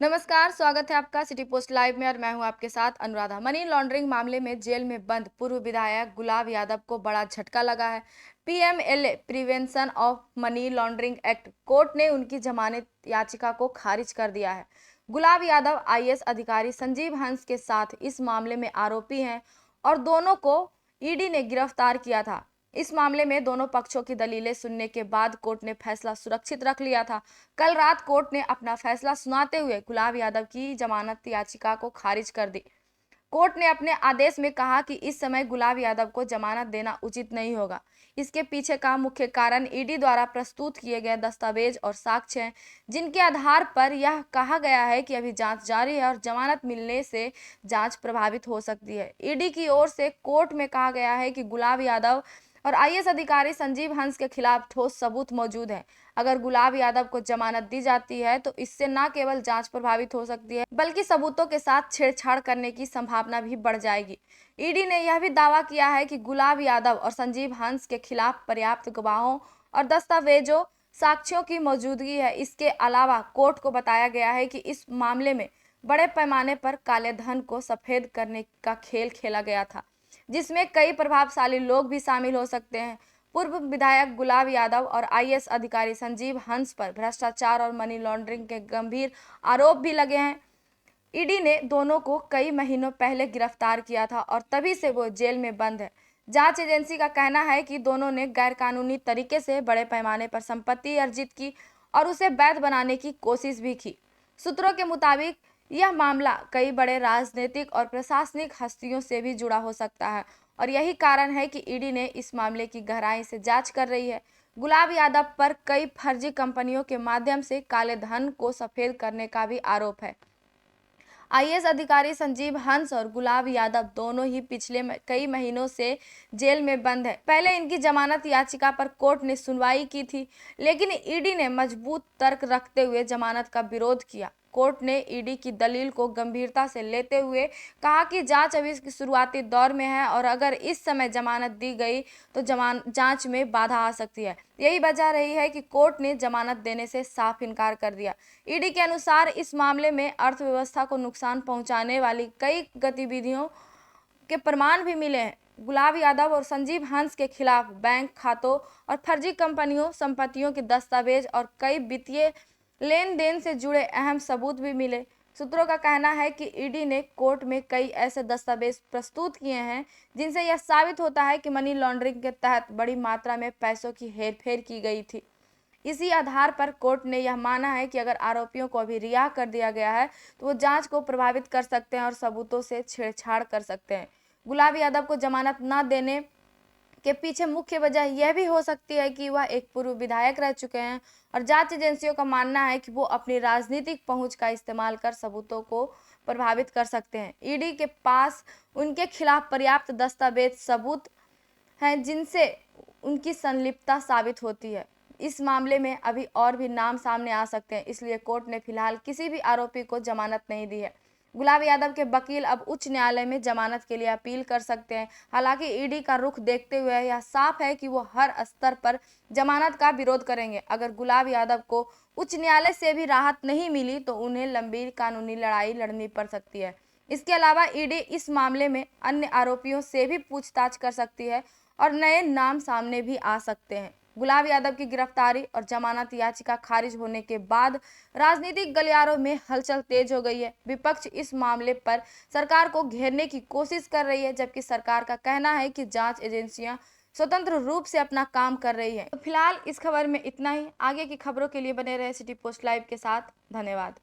नमस्कार, स्वागत है आपका सिटी पोस्ट लाइव में और मैं हूं आपके साथ अनुराधा। मनी लॉन्ड्रिंग मामले में जेल में बंद पूर्व विधायक गुलाब यादव को बड़ा झटका लगा है। PMLA prevention of money laundering act court ने उनकी जमानत याचिका को खारिज कर दिया है। गुलाब यादव आईएएस अधिकारी संजीव हंस के साथ इस मामले में आरोपी हैं और दोनों को ईडी ने गिरफ्तार किया था। इस मामले में दोनों पक्षों की दलीलें सुनने के बाद कोर्ट ने फैसला सुरक्षित रख लिया था। कल रात कोर्ट ने अपना फैसला सुनाते हुए गुलाब यादव की जमानत याचिका को खारिज कर दी। कोर्ट ने अपने आदेश में कहा कि इस समय गुलाब यादव को जमानत देना उचित नहीं होगा। इसके पीछे का मुख्य कारण ईडी द्वारा प्रस्तुत किए गए दस्तावेज और साक्ष्य हैं, जिनके आधार पर यह कहा गया है कि अभी जांच जारी है और जमानत मिलने से जांच प्रभावित हो सकती है। ईडी की ओर से कोर्ट में कहा गया है कि गुलाब यादव और आईएएस अधिकारी संजीव हंस के खिलाफ ठोस सबूत मौजूद है। अगर गुलाब यादव को जमानत दी जाती है तो इससे न केवल जांच प्रभावित हो सकती है, बल्कि सबूतों के साथ छेड़छाड़ करने की संभावना भी बढ़ जाएगी। ईडी ने यह भी दावा किया है कि गुलाब यादव और संजीव हंस के खिलाफ पर्याप्त गवाहों और दस्तावेजों साक्ष्यों की मौजूदगी है। इसके अलावा कोर्ट को बताया गया है कि इस मामले में बड़े पैमाने पर काले धन को सफेद करने का खेल खेला गया था, जिसमें कई प्रभावशाली लोग भी शामिल हो सकते हैं। पूर्व विधायक गुलाब यादव और आईएएस अधिकारी संजीव हंस पर भ्रष्टाचार और मनी लॉन्ड्रिंग के गंभीर आरोप भी लगे हैं। ईडी ने दोनों को कई महीनों पहले गिरफ्तार किया था और तभी से वो जेल में बंद है। जांच एजेंसी का कहना है कि दोनों ने गैरकानूनी तरीके से बड़े पैमाने पर संपत्ति अर्जित की और उसे वैध बनाने की कोशिश भी की। सूत्रों के मुताबिक यह मामला कई बड़े राजनीतिक और प्रशासनिक हस्तियों से भी जुड़ा हो सकता है और यही कारण है कि ईडी ने इस मामले की गहराई से जांच कर रही है। गुलाब यादव पर कई फर्जी कंपनियों के माध्यम से काले धन को सफेद करने का भी आरोप है। आईएएस अधिकारी संजीव हंस और गुलाब यादव दोनों ही पिछले कई महीनों से जेल में बंद है। पहले इनकी जमानत याचिका पर कोर्ट ने सुनवाई की थी, लेकिन ईडी ने मजबूत तर्क रखते हुए जमानत का विरोध किया। कोर्ट ने ईडी की दलील को गंभीरता से लेते हुए कहा कि जांच अभी इसके शुरुआती दौर में है और अगर इस समय जमानत दी गई तो जांच में बाधा आ सकती है। यही वजह रही है कि कोर्ट ने जमानत देने से साफ इनकार कर दिया। ईडी के अनुसार इस मामले में अर्थव्यवस्था को नुकसान पहुंचाने वाली कई गतिविधियों के प्रमाण भी मिले हैं। गुलाब यादव और संजीव हंस के खिलाफ बैंक खातों और फर्जी कंपनियों, संपत्तियों के दस्तावेज और कई वित्तीय लेन देन से जुड़े अहम सबूत भी मिले। सूत्रों का कहना है कि ईडी ने कोर्ट में कई ऐसे दस्तावेज प्रस्तुत किए हैं जिनसे यह साबित होता है कि मनी लॉन्ड्रिंग के तहत बड़ी मात्रा में पैसों की हेरफेर की गई थी। इसी आधार पर कोर्ट ने यह माना है कि अगर आरोपियों को अभी रिहा कर दिया गया है तो वो जांच को प्रभावित कर सकते हैं और सबूतों से छेड़छाड़ कर सकते हैं। गुलाब यादव को जमानत न देने के पीछे मुख्य वजह यह भी हो सकती है कि वह एक पूर्व विधायक रह चुके हैं और जांच एजेंसियों का मानना है कि वो अपनी राजनीतिक पहुंच का इस्तेमाल कर सबूतों को प्रभावित कर सकते हैं। ईडी के पास उनके खिलाफ पर्याप्त दस्तावेज सबूत हैं जिनसे उनकी संलिप्तता साबित होती है। इस मामले में अभी और भी नाम सामने आ सकते हैं, इसलिए कोर्ट ने फिलहाल किसी भी आरोपी को जमानत नहीं दी है। गुलाब यादव के वकील अब उच्च न्यायालय में जमानत के लिए अपील कर सकते हैं। हालांकि ईडी का रुख देखते हुए यह साफ है कि वो हर स्तर पर जमानत का विरोध करेंगे। अगर गुलाब यादव को उच्च न्यायालय से भी राहत नहीं मिली तो उन्हें लंबी कानूनी लड़ाई लड़नी पड़ सकती है। इसके अलावा ईडी इस मामले में अन्य आरोपियों से भी पूछताछ कर सकती है और नए नाम सामने भी आ सकते हैं। गुलाब यादव की गिरफ्तारी और जमानत याचिका खारिज होने के बाद राजनीतिक गलियारों में हलचल तेज हो गई है। विपक्ष इस मामले पर सरकार को घेरने की कोशिश कर रही है, जबकि सरकार का कहना है कि जांच एजेंसियां स्वतंत्र रूप से अपना काम कर रही है। तो फिलहाल इस खबर में इतना ही। आगे की खबरों के लिए बने रहे सिटी पोस्ट लाइव के साथ। धन्यवाद।